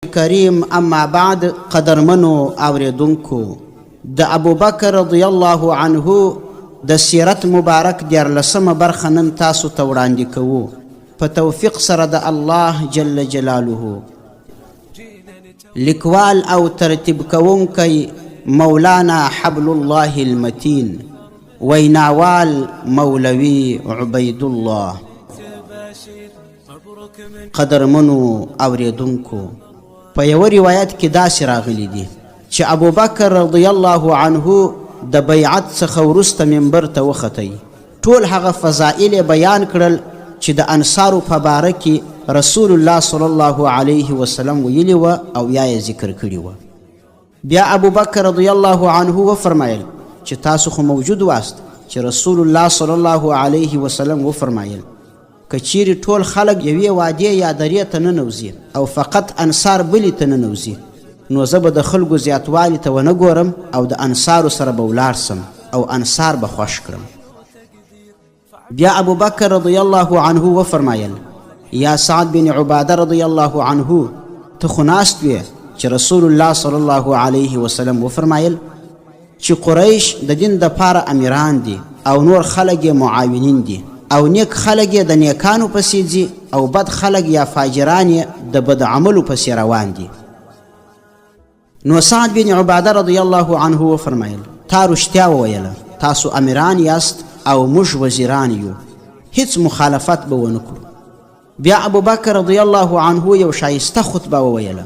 کریم اما بعد قدرمنو اوریدونکو د ابوبکر رضی الله عنه د سیرت مبارک 14مه برخه نن تاسو ته وړاندې کوو په توفیق سره د الله جل جلاله. لیکوال او ترتیب کوونکی مولانا حبل الله المتین، ویناوال مولوی عبید الله. قدرمنو اوریدونکو، په یو روایت کې داسې راغلی دي چې ابوبکر رضی الله عنه د بیعت څخه وروسته منبر ته وختی. ټول هغه فضائل بیان کړل چې د انصارو په باره کې رسول الله صلی الله علیه وسلم ویلي وه او یا یې ذکر کړي وه. بیا ابوبکر رضی الله عنه وفرمایل چې تاسو خو موجود واست چې رسول الله صلی الله علیه وسلم وفرمایل که چیرې ټول خلک یوې وادې یا درې ته ننوځي او فقط انصار بلې ته ننوځي، نو زه به د خلکو زیاتوالي ته ونه ګورم او د انصارو سره به ولاړ سم او انصار به خوښ کړم. بیا ابوبکر رضی الله عنه وفرمایل یا سعد بن عباده رضی الله عنه ته خو ناست وې چې رسول الله صلی الله علیه وسلم وفرمایل چې قریش د دین دپاره امیران دي او نور خلک یې معاونین دي او نیک خلک یې د نیکانو پسې ځي او بد خلک یا فاجران یې د بد عملو پسې روان دي. نو سعد بن عباده رضی الله عنه وفرمایل تا رښتیا وویله، تاسو امیران یاست او موږ وزیران یو، هیڅ مخالفت به ونه کړو. بیا ابوبکر رضی الله عنه یو شایسته خطبه وویله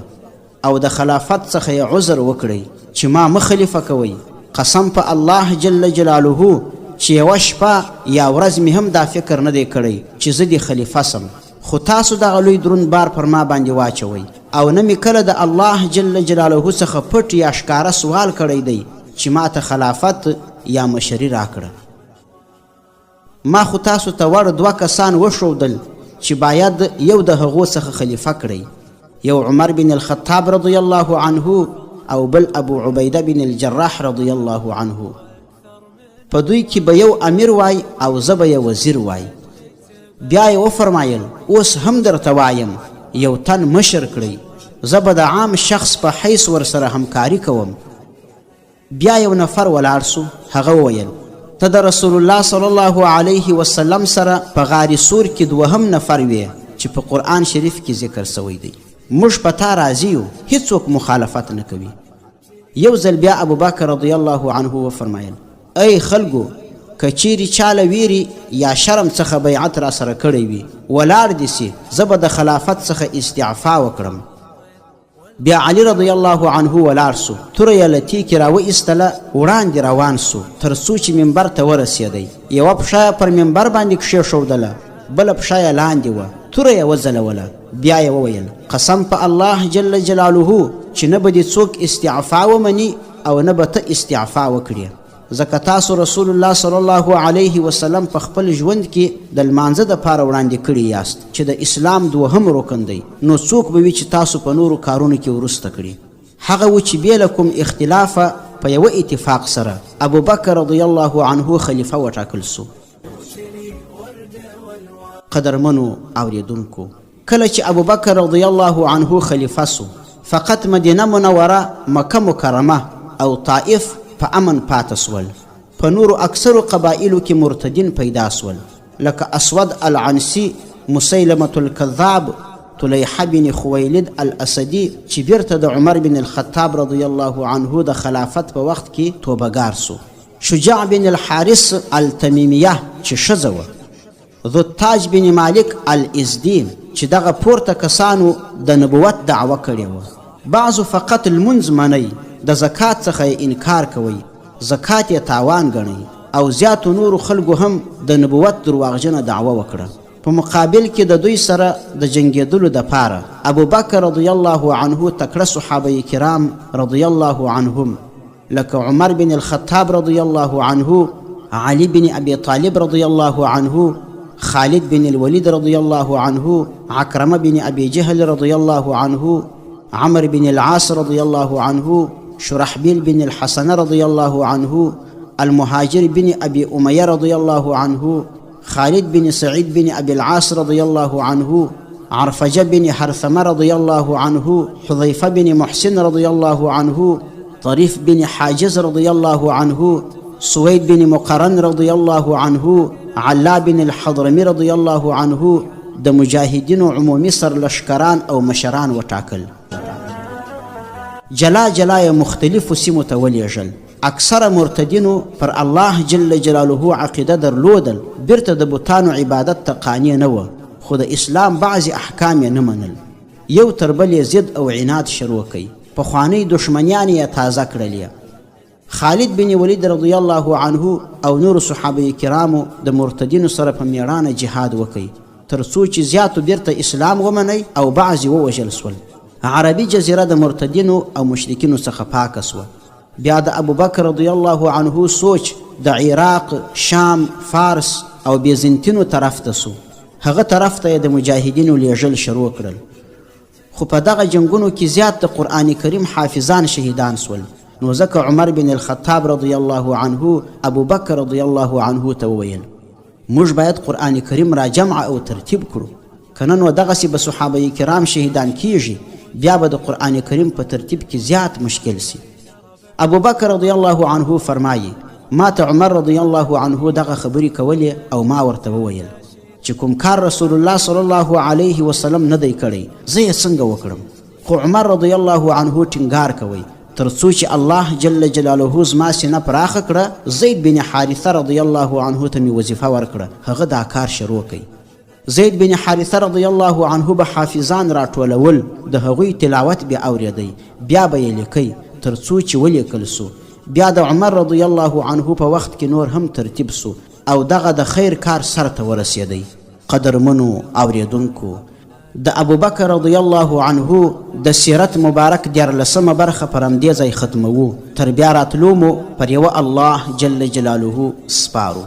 او د خلافت څخه یې عذر وکړی چې ما مه خلیفه کوئ. قسم په الله جل جلاله چې یوه شپه یا ورځ مې هم دا فکر نه دی کړی چې زه دې خلیفه سم، خو تاسو دغه لوی دروند بار پر ما باندې واچوئ او نه مې کله د الله جل جلاله څخه پټ یا ښکاره سوال کړی دی چې ما ته خلافت یا مشري راکړه. ما خو تاسو ته وړ 2 کسان وښودل چې باید یو د هغو څخه خلیفه کړئ، یو عمر بن الخطاب رضی الله عنه او بل ابو عبیده بن الجراح رضی الله عنه. په دوی کې به یو امیر وای او زه به یې وزیر وای. بیا یې وفرمایل اوس هم درته وایم یو تن مشر کړئ، زه به د عام شخص په حیث ورسره همکاري کوم. بیا یو نفر ولاړ سو، هغه وویل ته د رسول الله صلی الله علیه وسلم سره په غار سور کې 2 نفر وې چې په قرآن شریف کې ذکر سوی دی، موږ په تا راضي یو، هیڅوک مخالفت نه کوي. یو ځل بیا ابوبکر رضی الله عنه وفرمایل ای خلکو، که چیرې چاله ویري یا شرم څخه بیعت را سره کړی وي ولاړ دې سي، زه به د خلافت څخه استعفا وکړم. بیا علی رضی الله عنه ولاړ سو، توره یې له تیکې راوایستله، وړاندې روان سو تر څو چې منبر ته ورسېدی. یوه پښه پر منبر باندې کښېښودله، بله پښه یې لاندې وه، توره یې وځلوله. بیا یې وویل قسم په الله جل جلاله چې نه به دې څوک استعفا ومني او نه به ته استعفا وکړې، ځکه تاسو رسول الله صلی الله علیه وسلم په خپل ژوند کې د لمانځه دپاره وړاندې کړي یاست چې د اسلام 2 رکن دی، نو څوک به وي چې تاسو په نورو کارونو کې وروسته کړي. هغه و چې بې له کوم اختلافه په یوه اتفاق سره ابوبکر رضی الله عنه خلیفه وټاکل سو. قدرمنو اوریدونکو، کله چې ابوبکر رضی الله عنه خلیفه سو، فقط مدینه منوره، مکه مکرمه او طائف په امن پاته سول. په نورو اکثرو قبایلو کې مرتدین پیدا سول، لکه اسود العنسی، مسیلمة الکذاب، طلیحه بن خویلد الاسدي چې بیرته د عمر بن الخطاب رضی الله عنه د خلافت په وخت کې توبهګار سو. شجاع بن الحارث التمیمیه چې ښځه وه، ذو التاج بن مالک الازدی چې دغه پورته کسانو د نبوت دعوه کړې وه. بعضو فقط لمونځ منئ، د زکات څخه یې انکار کوئ، زکات یې تاوان ګڼئ، او زیاتو نورو خلکو هم د نبوت درواغجنه دعوه وکړه. په مقابل کې د دوی سره د جنګېدلو دپاره ابوبکر رضی الله عنه تکړه صحابه کرام رضی الله عنهم لکه عمر بن الخطاب رضی الله عنه، علي بن ابي طالب رضی الله عنه، خالد بن الولید رضی الله عنه، عکرمه بن ابي جهل رضی الله عنه، عمر بن العاص رضی الله عنه، شرحبيل بن الحسن رضي الله عنه، المهاجر بن أبي أمية رضي الله عنه، خالد بن سعيد بن أبي العاص رضي الله عنه، عرفجه بن حرثمه رضی الله عنه، حذیفه بن محسن رضی الله عنه، طریف بن حاجز رضی الله عنه، سوید بن مقرن رضی الله عنه، علا بن الحضرمي رضی الله عنه د مجاهدینو عمومي سرلشکران او مشران وټاکل. جلا جلا مختلفو سیمو ته ولیږل. اکثره مرتدینو پر الله جل جلاله عقیده درلودل، بیرته د بوتانو عبادت ته قانع نه وه، خو د اسلام بعضې احکام یې نه منل. یو تر بل یې ضد او عناد شروع کوي. پخوانۍ دښمنیان یې تازه کړل. خالد بن ولید رضی الله عنه او نور صحابه کرامو د مرتدینو سره په میړانه جهاد وکړي، تر څو چې زیاتو بیرته اسلام ومنئ او بعضې ووژل سول. عربي جزیره د مرتدینو او مشرکینو څخه پاکه سوه. بیا د ابوبکر رضی الله عنه سوچ د عراق، شام، فارس او بیزنطینو طرف ته سو. هغه طرف ته یې د مجاهدینو لیږل شروع کړل. خو په دغه جنګونو کې زیات د قرآن کریم حافظان شهیدان سول. نو ځکه عمر بن الخطاب رضی الله عنه ابوبکر رضی الله عنه ته وویل موږ باید قرآن کریم را جمع او ترتیب کړو، کنه نو دغسې به صحابه کرام شهیدان کیږي، بیا به د قرآن کریم په ترتیب کې زیات مشکل سي. ابوبکر رضی الله عنه فرمایي ما ته عمر رضی الله عنه دغه خبرې کولې او ما ورته وویل چې کوم کار رسول الله صلی الله علیه وسلم نه دی کړی زه یې څنګه وکړم. خو عمر رضی الله عنه ټینګار کوي تر څو چې الله جل جلاله زما سینه پراخه کړه. زید بن حارثه رضی الله عنه ته مې وظیفه ورکړه، هغه دا کار شروع کوي. زید بن حارثه رضی الله عنه به حافظان راټولول، د هغوی تلاوت بیا اورېدی، بیا به یې لیکی تر څو چې ولیکل سو. بیا د عمر رضی الله عنه په وخت کې نور هم ترتیب سو او دغه د خیر کار سر ته ورسېدی. قدرمنو اوریدونکو، د ابوبکر رضی الله عنه د سیرت مبارک 14مه برخه پر همدې ځای ختموو. تر بیا راتلو مو پر یوه الله جل جلاله سپارو.